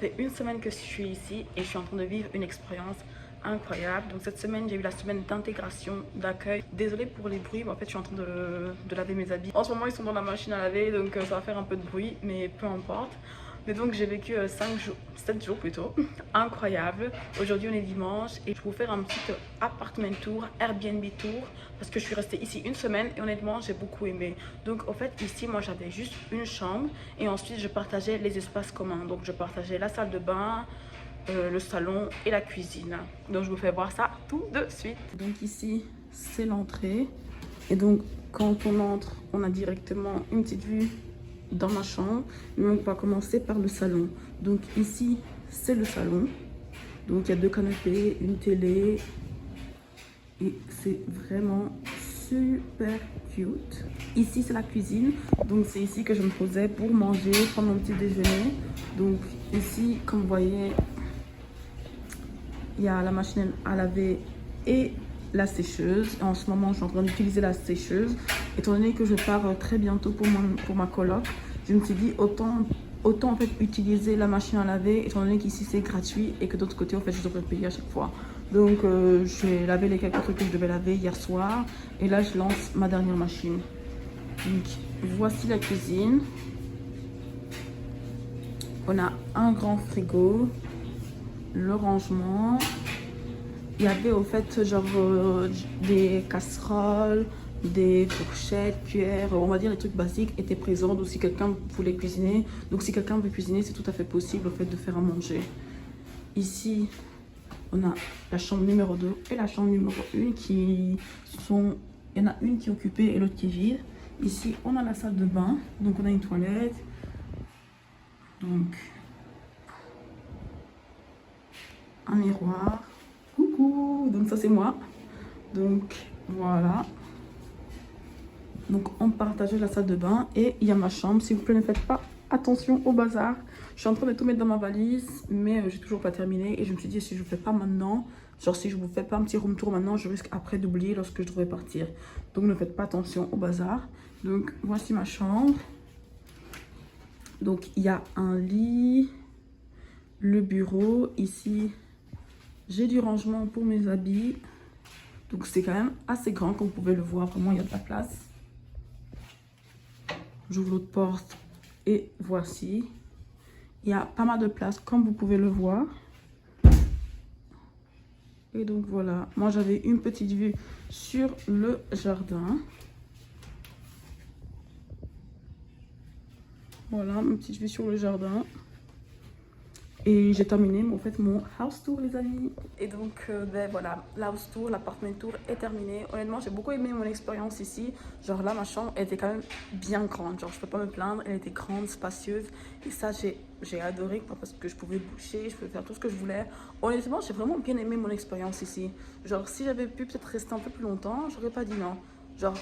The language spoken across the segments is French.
fait une semaine que je suis ici et je suis en train de vivre une expérience incroyable. Donc cette semaine, j'ai eu la semaine d'intégration, d'accueil. Désolée pour les bruits, mais en fait je suis en train de laver mes habits. En ce moment ils sont dans la machine à laver, donc ça va faire un peu de bruit, mais peu importe. Mais donc j'ai vécu 7 jours plutôt, incroyable. Aujourd'hui on est dimanche et je vais vous faire un petit appartement tour, Airbnb tour, parce que je suis restée ici une semaine et honnêtement j'ai beaucoup aimé. Donc en fait ici moi j'avais juste une chambre et ensuite je partageais les espaces communs. Donc je partageais la salle de bain, le salon et la cuisine. Donc je vous fais voir ça tout de suite. Donc ici c'est l'entrée et donc quand on entre on a directement une petite vue dans ma chambre, mais on va commencer par le salon. Donc ici c'est le salon, donc il y a 2 canapés, une télé et c'est vraiment super cute. Ici c'est la cuisine, donc c'est ici que je me posais pour manger, prendre mon petit déjeuner. Donc ici comme vous voyez il y a la machine à laver et la sécheuse. En ce moment je suis en train d'utiliser la sécheuse étant donné que je pars très bientôt pour ma coloc. Je me suis dit autant en fait utiliser la machine à laver étant donné qu'ici c'est gratuit et que d'autre côté en fait je devrais payer à chaque fois. Donc j'ai lavé les quelques trucs que je devais laver hier soir et là je lance ma dernière machine. Donc voici la cuisine. On a un grand frigo, le rangement. Il y avait au fait genre des casseroles, des fourchettes, cuillères, on va dire les trucs basiques étaient présents. Donc si quelqu'un voulait cuisiner, donc si quelqu'un veut cuisiner, c'est tout à fait possible au fait de faire à manger. Ici, on a la chambre numéro 2 et la chambre numéro 1 qui sont, il y en a une qui est occupée et l'autre qui est vide. Ici, on a la salle de bain, donc on a une toilette. Donc un miroir. Coucou, donc ça c'est moi. Donc voilà. Donc on partageait la salle de bain et il y a ma chambre. S'il vous plaît, ne faites pas attention au bazar. Je suis en train de tout mettre dans ma valise, mais j'ai toujours pas terminé. Et je me suis dit, si je ne fais pas maintenant, genre si je vous fais pas un petit room tour maintenant, je risque après d'oublier lorsque je devrais partir. Donc ne faites pas attention au bazar. Donc voici ma chambre. Donc il y a un lit, le bureau. Ici, j'ai du rangement pour mes habits. Donc c'est quand même assez grand comme vous pouvez le voir. Vraiment, il y a de la place. J'ouvre l'autre porte et voici. Il y a pas mal de place comme vous pouvez le voir. Et donc voilà. Moi j'avais une petite vue sur le jardin. Voilà, une petite vue sur le jardin. Et j'ai terminé en fait mon house tour les amis. Et donc ben voilà, l'house tour, l'appartement tour est terminé. Honnêtement j'ai beaucoup aimé mon expérience ici. Genre là ma chambre elle était quand même bien grande. Genre je peux pas me plaindre, elle était grande, spacieuse. Et ça j'ai adoré parce que je pouvais bouger, je pouvais faire tout ce que je voulais. Honnêtement j'ai vraiment bien aimé mon expérience ici. Genre si j'avais pu peut-être rester un peu plus longtemps, j'aurais pas dit non. Genre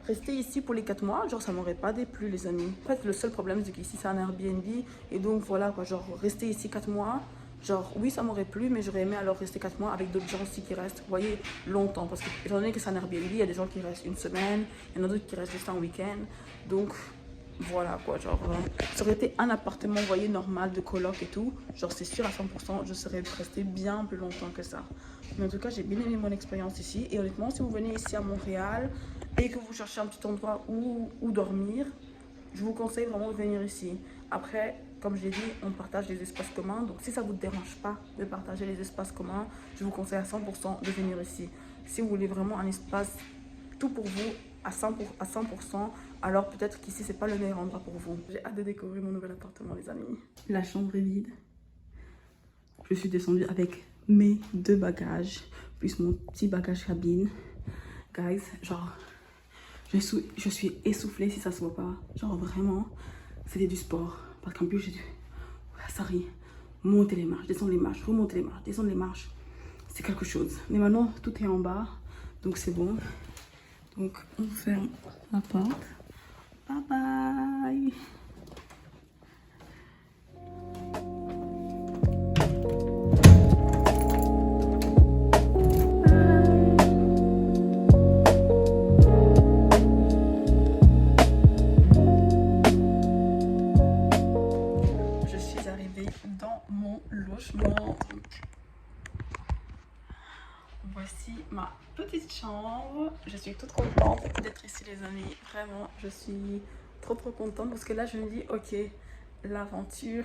rester ici pour les 4 mois, genre ça m'aurait pas déplu les amis. En fait le seul problème c'est qu'ici c'est un Airbnb et donc voilà quoi, genre rester ici 4 mois, genre oui ça m'aurait plu mais j'aurais aimé alors rester 4 mois avec d'autres gens aussi qui restent, vous voyez, longtemps. Parce que étant donné que c'est un Airbnb, il y a des gens qui restent une semaine, il y en a d'autres qui restent juste un week-end. Donc voilà quoi, genre ça aurait été un appartement, vous voyez, normal de coloc et tout, genre c'est sûr à 100% je serais restée bien plus longtemps que ça. Mais en tout cas j'ai bien aimé mon expérience ici et honnêtement si vous venez ici à Montréal et que vous cherchez un petit endroit où dormir, je vous conseille vraiment de venir ici. Après, comme je l'ai dit, on partage les espaces communs. Donc si ça ne vous dérange pas de partager les espaces communs, je vous conseille à 100% de venir ici. Si vous voulez vraiment un espace tout pour vous à 100%, alors peut-être qu'ici c'est pas le meilleur endroit pour vous. J'ai hâte de découvrir mon nouvel appartement les amis. La chambre est vide. Je suis descendue avec mes 2 bagages, plus mon petit bagage cabine. Guys, genre je suis essoufflée si ça se voit pas. Genre vraiment, c'était du sport. Parce qu'en plus, j'ai dû, ça rit, monter les marches, descendre les marches, remonter les marches, descendre les marches. C'est quelque chose. Mais maintenant, tout est en bas. Donc c'est bon. Donc on ferme la porte. Bye bye. je suis toute contente d'être ici les amis. Vraiment, je suis trop contente parce que là je me dis ok, l'aventure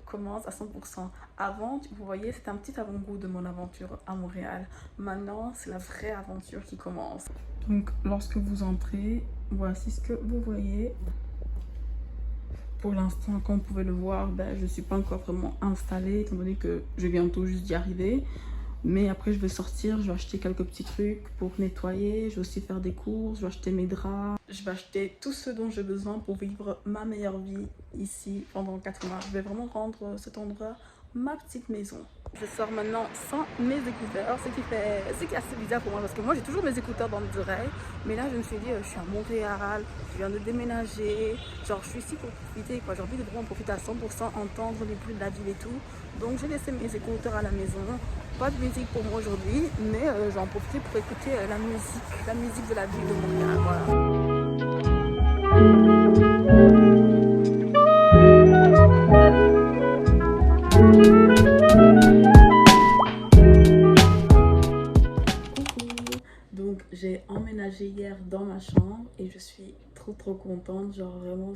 commence à 100%. Avant, vous voyez, c'était un petit avant-goût de mon aventure à Montréal. Maintenant, c'est la vraie aventure qui commence. Donc, lorsque vous entrez, voici ce que vous voyez. Pour l'instant, comme vous pouvez le voir, je ne suis pas encore vraiment installée, étant donné que je viens tout juste d'y arriver. Mais après, je vais sortir, je vais acheter quelques petits trucs pour nettoyer. Je vais aussi faire des courses, je vais acheter mes draps. Je vais acheter tout ce dont j'ai besoin pour vivre ma meilleure vie ici pendant 4 mois. Je vais vraiment rendre cet endroit ma petite maison. Je sors maintenant sans mes écouteurs, ce qui est assez bizarre pour moi parce que moi j'ai toujours mes écouteurs dans mes oreilles. Mais là je me suis dit, je suis à Montréal, je viens de déménager, genre je suis ici pour profiter quoi. J'ai envie de vraiment profiter à 100%, entendre les bruits de la ville et tout. Donc j'ai laissé mes écouteurs à la maison. Pas de musique pour moi aujourd'hui, mais j'en profite pour écouter la musique de la ville de Montréal. Voilà. Donc j'ai emménagé hier dans ma chambre et je suis trop contente. Genre vraiment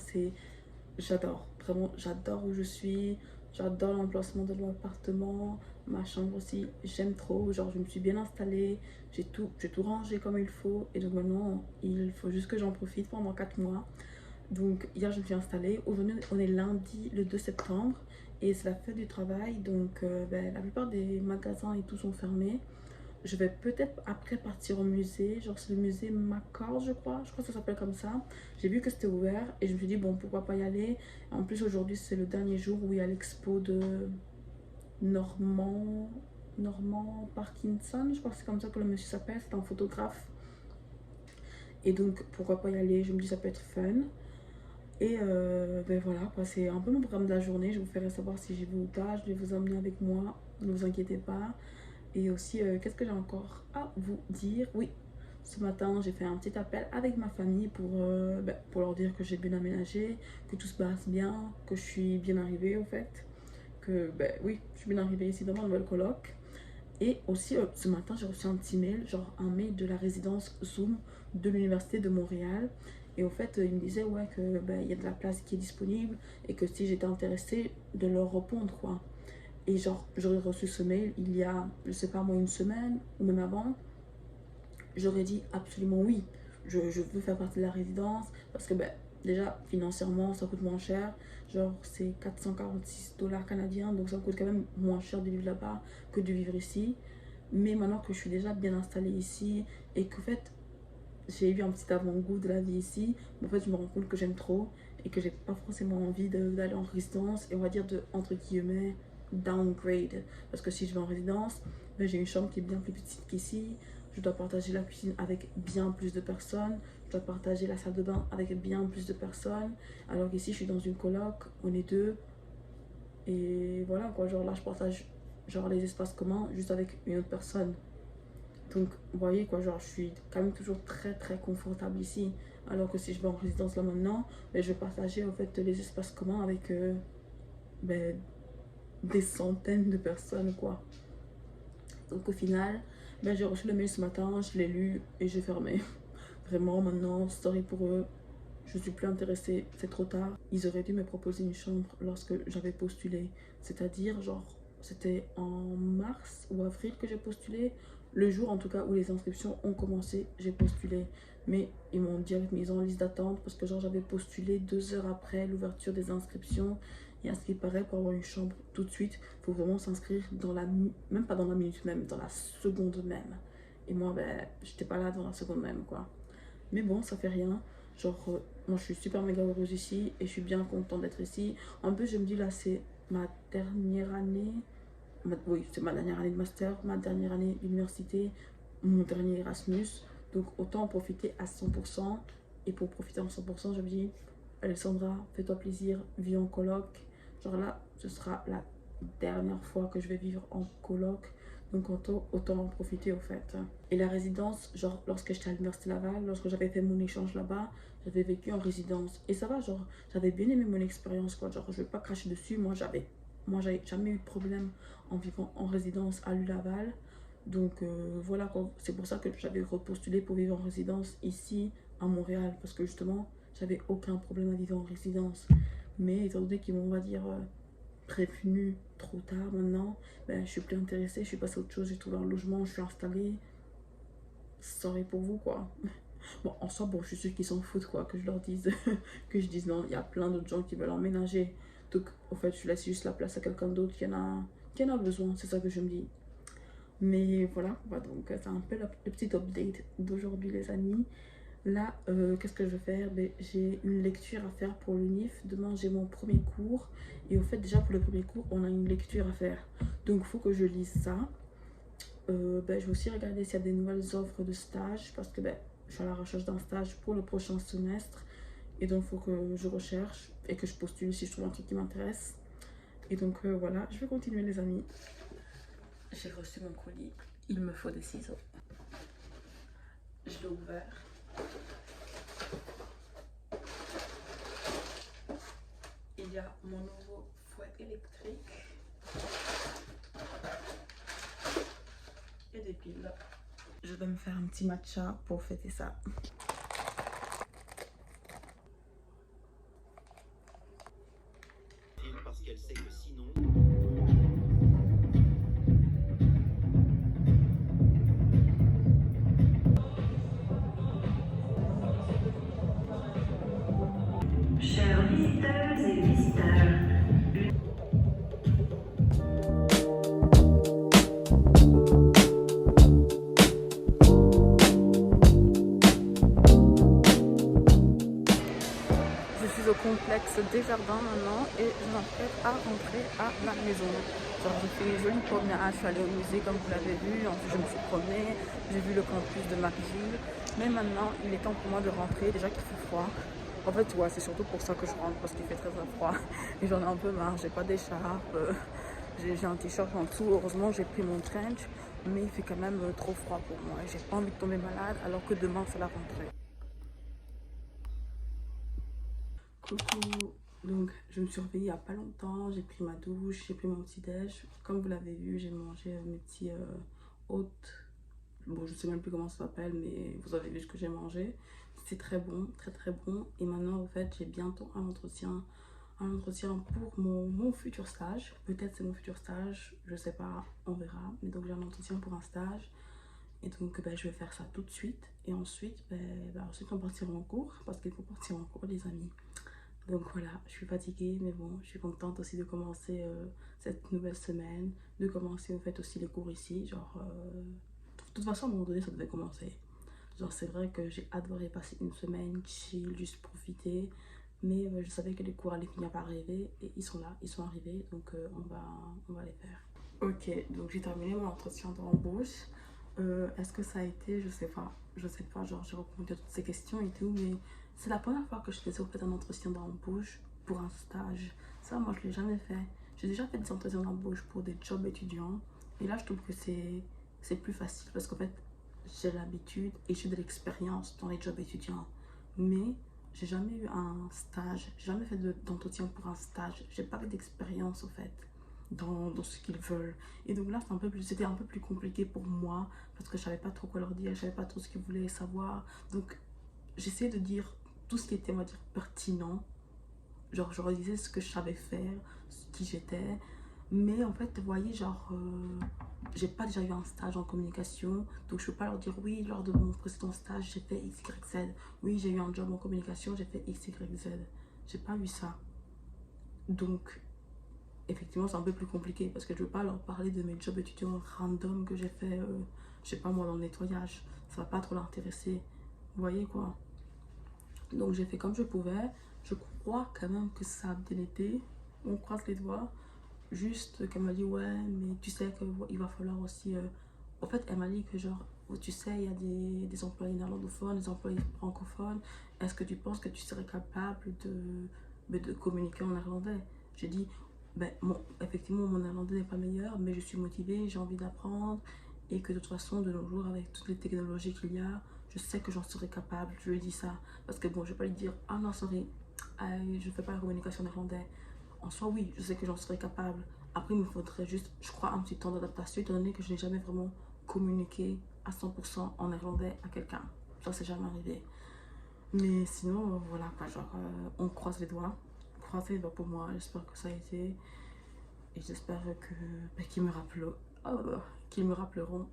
j'adore, vraiment j'adore où je suis, j'adore l'emplacement de mon appartement, ma chambre aussi, j'aime trop. Genre je me suis bien installée, j'ai tout rangé comme il faut et donc maintenant il faut juste que j'en profite pendant 4 mois. Donc hier je me suis installée, aujourd'hui on est lundi le 2 septembre et c'est la fête du travail. Donc la plupart des magasins et tout sont fermés. Je vais peut-être après partir au musée, genre c'est le musée Macor je crois que ça s'appelle comme ça. J'ai vu que c'était ouvert et je me suis dit bon pourquoi pas y aller. En plus aujourd'hui c'est le dernier jour où il y a l'expo de Normand Parkinson, je crois que c'est comme ça que le monsieur s'appelle, c'est un photographe. Et donc pourquoi pas y aller, je me dis ça peut être fun. Et voilà quoi, c'est un peu mon programme de la journée, je vous ferai savoir si j'y vais ou pas, je vais vous emmener avec moi, ne vous inquiétez pas. Et aussi, qu'est-ce que j'ai encore à vous dire? Oui, ce matin, j'ai fait un petit appel avec ma famille pour leur dire que j'ai bien aménagé, que tout se passe bien, que je suis bien arrivée au fait. Que, oui, je suis bien arrivée ici dans ma nouvelle coloc. Et aussi, ce matin, j'ai reçu un petit mail, genre un mail de la résidence Zoom de l'Université de Montréal. Et au fait, il me disait ouais, que il y a de la place qui est disponible et que si j'étais intéressée, de leur répondre quoi. Et genre, j'aurais reçu ce mail il y a, je sais pas moi, une semaine ou même avant. J'aurais dit absolument oui. Je veux faire partie de la résidence parce que déjà, financièrement, ça coûte moins cher. Genre, c'est 446 dollars canadiens. Donc, ça coûte quand même moins cher de vivre là-bas que de vivre ici. Mais maintenant que je suis déjà bien installée ici et qu'en fait, j'ai eu un petit avant-goût de la vie ici, en fait, je me rends compte que j'aime trop et que j'ai pas forcément envie d'aller en résidence et on va dire de, entre guillemets, downgrade. Parce que si je vais en résidence, j'ai une chambre qui est bien plus petite qu'ici. Je dois partager la cuisine avec bien plus de personnes. Je dois partager la salle de bain avec bien plus de personnes. Alors qu'ici, je suis dans une coloc, on est deux. Et voilà quoi, genre là, je partage genre les espaces communs juste avec une autre personne. Donc, vous voyez quoi, genre je suis quand même toujours très confortable ici. Alors que si je vais en résidence là maintenant, je vais partager en fait les espaces communs avec des centaines de personnes quoi. Donc au final, j'ai reçu le mail ce matin, je l'ai lu et j'ai fermé. Vraiment maintenant, sorry pour eux, je suis plus intéressée, c'est trop tard. Ils auraient dû me proposer une chambre lorsque j'avais postulé. C'est-à-dire genre, c'était en mars ou avril que j'ai postulé. Le jour en tout cas où les inscriptions ont commencé, j'ai postulé. Mais ils m'ont direct mis en liste d'attente parce que genre j'avais postulé 2 heures après l'ouverture des inscriptions. Et à ce qui paraît, pour avoir une chambre tout de suite, il faut vraiment s'inscrire dans même pas dans la minute même, dans la seconde même. Et moi, j'étais pas là dans la seconde même, quoi. Mais bon, ça fait rien. Genre, moi, je suis super méga heureuse ici et je suis bien contente d'être ici. En plus, je me dis, là, c'est ma dernière année. Oui, c'est ma dernière année de master, ma dernière année d'université, mon dernier Erasmus. Donc, autant en profiter à 100%. Et pour profiter à 100%, je me dis, Alexandra, fais-toi plaisir, vis en coloc. Genre là, ce sera la dernière fois que je vais vivre en coloc. Donc autant en profiter au fait. Et la résidence, genre lorsque j'étais à l'université Laval, lorsque j'avais fait mon échange là-bas, j'avais vécu en résidence. Et ça va, genre j'avais bien aimé mon expérience quoi. Genre je vais pas cracher dessus, moi j'avais jamais eu de problème en vivant en résidence à l'U Laval. Donc voilà quoi. C'est pour ça que j'avais repostulé pour vivre en résidence ici à Montréal. Parce que justement, j'avais aucun problème à vivre en résidence. Mais étant donné qu'ils m'ont, on va dire, prévenu trop tard maintenant, ben, je suis plus intéressée. Je suis passée à autre chose. J'ai trouvé un logement, je suis installée. Sorry pour vous quoi. Bon, en soi, bon, je suis sûre qu'ils s'en foutent quoi, que je leur dise, que je dise non. Il y a plein d'autres gens qui veulent emménager. Donc, en fait, je laisse juste la place à quelqu'un d'autre qui en a besoin. C'est ça que je me dis. Mais voilà, donc c'est un peu le petit update d'aujourd'hui les amis. Là, qu'est-ce que je vais faire? Ben, j'ai une lecture à faire pour l'UNIF. Demain, j'ai mon premier cours. Et au fait, déjà pour le premier cours, on a une lecture à faire. Donc, il faut que je lise ça. Ben, je vais aussi regarder s'il y a des nouvelles offres de stage. Parce que ben, je suis à la recherche d'un stage pour le prochain semestre. Et donc, il faut que je recherche et que je postule si je trouve un truc qui m'intéresse. Et donc, voilà, je vais continuer les amis. J'ai reçu mon colis. Il me faut des ciseaux. Je l'ai ouvert. Il y a mon nouveau fouet électrique. Et des piles. Je vais me faire un petit matcha pour fêter ça. Parce qu'elle sait que sinon... Chers visiteurs et visiteurs, Je suis au complexe Desjardins maintenant et je m'apprête à rentrer à la maison. Genre j'ai fait une jolie promenade, je suis allée au musée comme vous l'avez vu, ensuite je me suis promenée, j'ai vu le campus de McGill. Mais maintenant il est temps pour moi de rentrer, déjà qu'il fait froid. En fait ouais, c'est surtout pour ça que je rentre, parce qu'il fait très froid. Et j'en ai un peu marre, j'ai pas d'écharpe, j'ai un t-shirt en dessous, heureusement j'ai pris mon trench, mais il fait quand même trop froid pour moi. J'ai pas envie de tomber malade alors que demain c'est la rentrée. Coucou, donc je me suis réveillée il n'y a pas longtemps, j'ai pris ma douche, j'ai pris mon petit déj. Comme vous l'avez vu, j'ai mangé mes petits oats. Bon, je sais même plus comment ça s'appelle, mais vous avez vu ce que j'ai mangé. C'est très bon, très très bon. Et maintenant, en fait, j'ai bientôt un entretien pour mon futur stage. Peut-être c'est mon futur stage, je sais pas, on verra. Mais donc j'ai un entretien pour un stage. Et donc ben, je vais faire ça tout de suite. Et ensuite, ensuite on partira en cours, parce qu'il faut partir en cours les amis. Donc voilà, je suis fatiguée, mais bon, je suis contente aussi de commencer cette nouvelle semaine, de commencer au fait aussi les cours ici. Genre, de toute façon, à un moment donné, ça devait commencer. Genre, c'est vrai que j'ai adoré passer une semaine, chill, juste profiter. Mais je savais que les cours allaient finir par arriver et ils sont là, ils sont arrivés, donc on va les faire. Ok, donc j'ai terminé mon entretien d'embauche. Est-ce que ça a été, je sais pas, genre j'ai répondu à toutes ces questions et tout, mais c'est la première fois que je faisais au fait un entretien d'embauche pour un stage. Ça, moi, je l'ai jamais fait. J'ai déjà fait des entretiens d'embauche pour des jobs étudiants, et là, je trouve que c'est plus facile parce qu'en fait, j'ai l'habitude et j'ai de l'expérience dans les jobs étudiants. Mais j'ai jamais eu un stage, j'ai jamais fait d'entretien pour un stage. J'ai pas d'expérience au fait dans ce qu'ils veulent. Et donc là, c'était un peu plus compliqué pour moi parce que je savais pas trop quoi leur dire, je savais pas trop ce qu'ils voulaient savoir. Donc j'essayais de dire tout ce qui était, on va dire, pertinent. Genre, je leur disais ce que je savais faire, qui j'étais. Mais en fait, vous voyez, genre, j'ai pas déjà eu un stage en communication. Donc, je peux pas leur dire, oui, lors de mon précédent stage, j'ai fait X, Y, Z. Oui, j'ai eu un job en communication, j'ai fait X, Y, Z. J'ai pas eu ça. Donc, effectivement, c'est un peu plus compliqué parce que je veux pas leur parler de mes jobs étudiants random que j'ai fait, je sais pas moi, dans le nettoyage. Ça va pas trop l'intéresser. Vous voyez quoi? Donc j'ai fait comme je pouvais. Je crois quand même que ça a bien été. On croise les doigts. Juste qu'elle m'a dit ouais, mais tu sais qu'il va falloir aussi... En fait, elle m'a dit que genre, tu sais, il y a des employés néerlandophones, des employés francophones. Est-ce que tu penses que tu serais capable de communiquer en néerlandais? J'ai dit, effectivement, mon néerlandais n'est pas meilleur, mais je suis motivée, j'ai envie d'apprendre. Et que de toute façon, de nos jours, avec toutes les technologies qu'il y a, je sais que j'en serais capable. Je lui ai dit ça. Parce que bon, je vais pas lui dire, ah non, sorry, je fais pas la communication en néerlandais. En soi, oui, je sais que j'en serais capable. Après, il me faudrait juste, je crois, un petit temps d'adaptation, étant donné que je n'ai jamais vraiment communiquer à 100% en néerlandais à quelqu'un. Ça, c'est jamais arrivé. Mais sinon, voilà, quoi, genre, on croise les doigts. Croisez les doigts pour moi. J'espère que ça a été. Et j'espère que qu'ils me rappelleront. Qu'ils me rappelleront.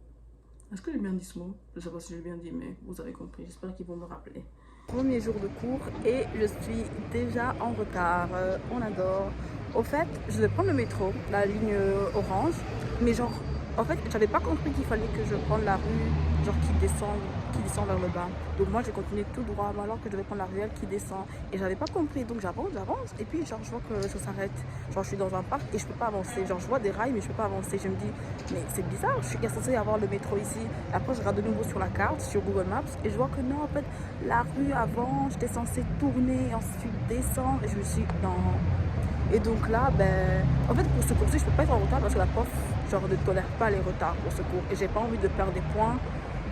Est-ce que j'ai bien dit ce mot? Je sais pas si j'ai bien dit, mais vous avez compris. J'espère qu'ils vont me rappeler. Premier jour de cours et je suis déjà en retard. On adore. Au fait, je vais prendre le métro, la ligne orange, mais genre, en fait, j'avais pas compris qu'il fallait que je prenne la rue, genre qui descend vers le bas. Donc moi, j'ai continué tout droit, alors que je devais prendre la ruelle qui descend. Et j'avais pas compris, donc j'avance, et puis genre, je vois que ça s'arrête. Genre, je suis dans un parc et je peux pas avancer. Genre, je vois des rails, mais je peux pas avancer. Je me dis, mais c'est bizarre, je suis censée avoir le métro ici. Après, je regarde de nouveau sur la carte, sur Google Maps, et je vois que non, en fait, la rue avant, j'étais censée tourner, ensuite descendre, et je me suis dit, non. Et donc là, ben, en fait, pour ce cours-ci, je peux pas être en retard parce que la prof, genre, ne tolère pas les retards pour ce cours. Et j'ai pas envie de perdre des points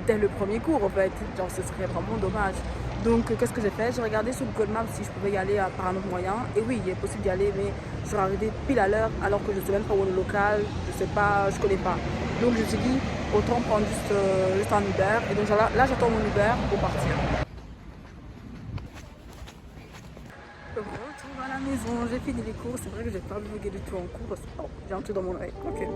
dès le premier cours, en fait. Genre, ce serait vraiment dommage. Donc, qu'est-ce que j'ai fait? J'ai regardé sur Google Maps si je pouvais y aller par un autre moyen. Et oui, il est possible d'y aller, mais je suis arrivée pile à l'heure alors que je sais même pas où est le local, je sais pas, je connais pas. Donc, je me suis dit, autant prendre juste un Uber. Et donc, là, j'attends mon Uber pour partir. Retour à la maison, j'ai fini les cours. C'est vrai que j'ai pas vlogué du tout en cours. Oh, j'ai un truc dans mon oreille. Ok.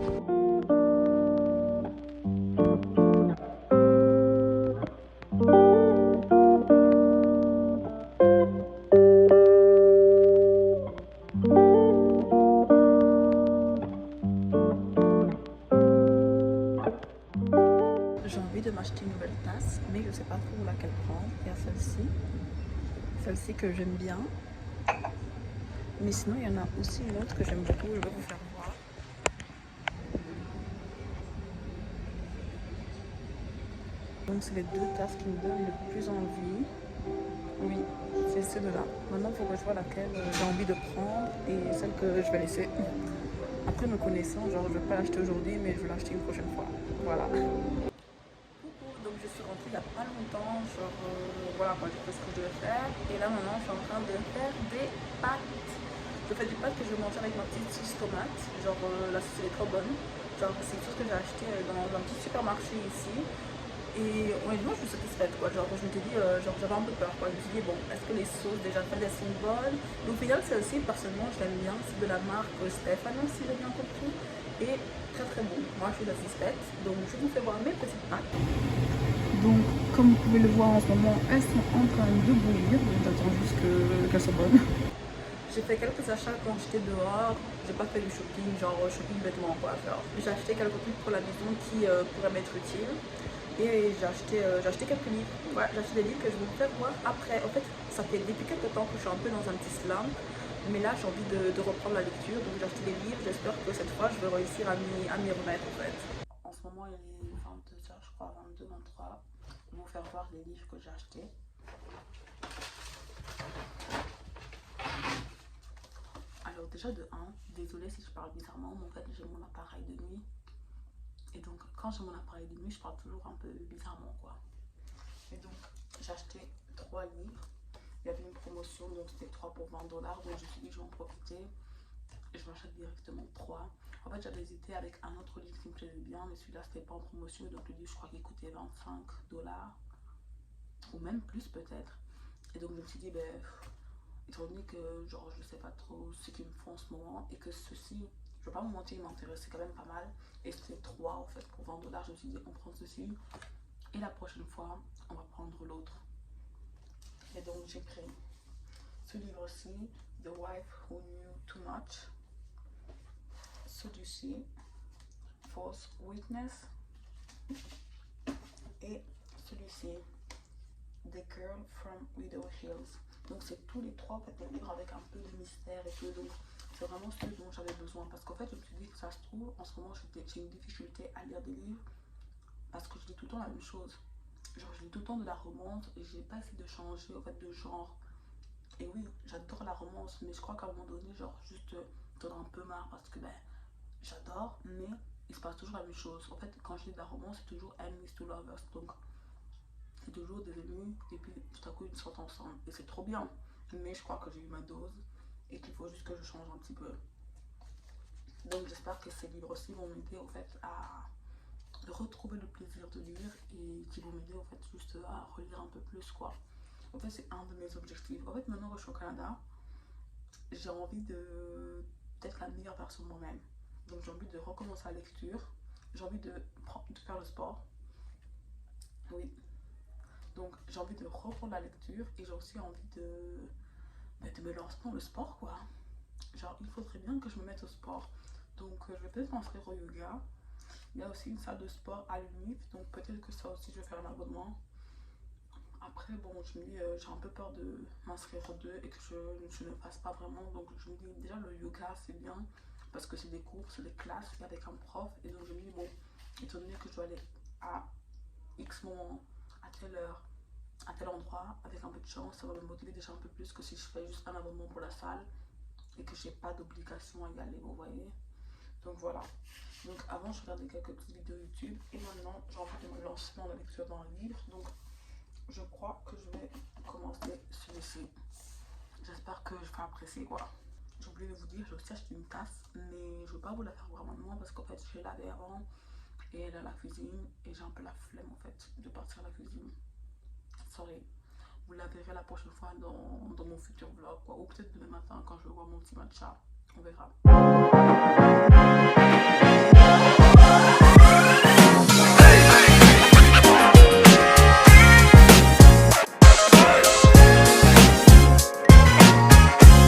J'ai envie de m'acheter une nouvelle tasse, mais je sais pas trop laquelle prendre. Il y a celle-ci que j'aime bien. Mais sinon, il y en a aussi une autre que j'aime beaucoup. Je vais vous faire voir. Donc, c'est les deux tasses qui me donnent le plus envie. Oui, c'est ces deux-là. Maintenant, il faut que je vois laquelle j'ai envie de prendre et celle que je vais laisser. Après, me connaissant, genre, je vais pas l'acheter aujourd'hui, mais je vais l'acheter une prochaine fois. Voilà. Coucou, donc je suis rentrée il n'y a pas longtemps. Genre, voilà, quand j'ai fait ce que je devais faire. Et là, maintenant, je suis en train de faire des pâtes. Je fais des pâtes que je vais manger avec ma petite sauce tomate. Genre, la sauce elle est trop bonne. Genre, c'est une sauce que j'ai achetée dans un petit supermarché ici. Et honnêtement, je suis satisfaite quoi. Genre, je me suis dit, genre, j'avais un peu peur quoi. Je me suis dit, bon, est-ce que les sauces déjà faites elles sont bonnes? Donc, au final, celle-ci, personnellement, je l'aime bien. C'est de la marque Stefano, si j'ai bien compris. Et très très bon. Moi, je suis satisfaite. Donc, je vous fais voir mes petites pâtes. Donc, comme vous pouvez le voir en ce moment, elles sont en train de bouillir. Donc, j'attends juste qu'elles soient bonnes. J'ai fait quelques achats quand j'étais dehors. J'ai pas fait du shopping, genre shopping vêtements quoi. J'ai acheté quelques trucs pour la maison qui pourraient m'être utiles. Et j'ai acheté quelques livres. Ouais, j'ai acheté des livres que je vais vous faire voir après. En fait, ça fait depuis quelques temps que je suis un peu dans un petit slam. Mais là, j'ai envie de reprendre la lecture. Donc, j'ai acheté des livres. J'espère que cette fois, je vais réussir à m'y remettre en fait. En ce moment, il est 22h, je crois, 22, 23. Je vais vous faire voir les livres que j'ai achetés. Alors déjà de 1, désolée si je parle bizarrement, mais en fait j'ai mon appareil de nuit. Et donc quand j'ai mon appareil de nuit, je parle toujours un peu bizarrement quoi. Et donc j'ai acheté 3 livres. Il y avait une promotion, donc c'était 3 pour 20$. Donc je me suis dit que je vais en profiter. Et je m'achète directement 3. En fait j'avais hésité avec un autre livre qui me plaisait bien, mais celui-là c'était pas en promotion. Donc le livre je crois qu'il coûtait 25$. Ou même plus peut-être. Et donc je me suis dit, ben... étant donné que genre je sais pas trop ce qu'ils me font en ce moment et que ceci, je vais pas me mentir, il m'intéressait quand même pas mal et c'était 3 en fait pour 20$. Je me suis dit on prend ceci et la prochaine fois on va prendre l'autre. Et donc j'ai pris ce livre-ci, The Wife Who Knew Too Much, celui-ci, False Witness, et celui-ci, The Girl from Widow Hills. Donc c'est tous les 3 en fait, des livres avec un peu de mystère et tout. Donc c'est vraiment ce dont j'avais besoin. Parce qu'en fait je me suis dit que ça se trouve, en ce moment j'ai une difficulté à lire des livres. Parce que je lis tout le temps la même chose. Genre je lis tout le temps de la romance et j'ai pas essayé de changer en fait de genre. Et oui, j'adore la romance, mais je crois qu'à un moment donné, genre juste j'en ai un peu marre parce que ben j'adore, mais il se passe toujours la même chose. En fait quand je lis de la romance, c'est toujours enemies to lovers. Donc c'est toujours des ennemis et puis tout à coup ils sortent ensemble et c'est trop bien, mais je crois que j'ai eu ma dose et qu'il faut juste que je change un petit peu. Donc j'espère que ces livres aussi vont m'aider au fait à retrouver le plaisir de lire et qui vont m'aider en fait juste à relire un peu plus quoi. En fait, c'est un de mes objectifs. En fait, maintenant que je suis au Canada, j'ai envie d'être la meilleure version de moi-même. Donc, j'ai envie de recommencer la lecture. J'ai envie de faire le sport. Oui. Donc, j'ai envie de reprendre la lecture et j'ai aussi envie de me lancer dans le sport, quoi. Genre, il faudrait bien que je me mette au sport. Donc, je vais peut-être m'inscrire au yoga. Il y a aussi une salle de sport à l'UNIF. Donc, peut-être que ça aussi, je vais faire un abonnement. Après, bon, je me dis, j'ai un peu peur de m'inscrire aux deux et que je ne fasse pas vraiment. Donc, je me dis, déjà, le yoga, c'est bien parce que c'est des cours, c'est des classes avec un prof. Et donc, je me dis, bon, étant donné que je dois aller à X moment, à telle heure, à tel endroit, avec un peu de chance, ça va me motiver déjà un peu plus que si je fais juste un abonnement pour la salle et que j'ai pas d'obligation à y aller, vous voyez. Donc, voilà. Donc, avant, je regardais quelques petites vidéos YouTube et maintenant, j'ai envie de me lancer dans la lecture dans le livre. Donc, je crois que je vais commencer celui-ci. J'espère que je vais apprécier quoi. J'ai oublié de vous dire, j'ai aussi acheté une tasse, mais je ne vais pas vous la faire voir maintenant parce qu'en fait, j'ai lavé avant et elle est à la cuisine et j'ai un peu la flemme en fait de partir à la cuisine. Sorry. Vous la verrez la prochaine fois dans mon futur vlog quoi. Ou peut-être demain matin quand je vais voir mon petit matcha. On verra.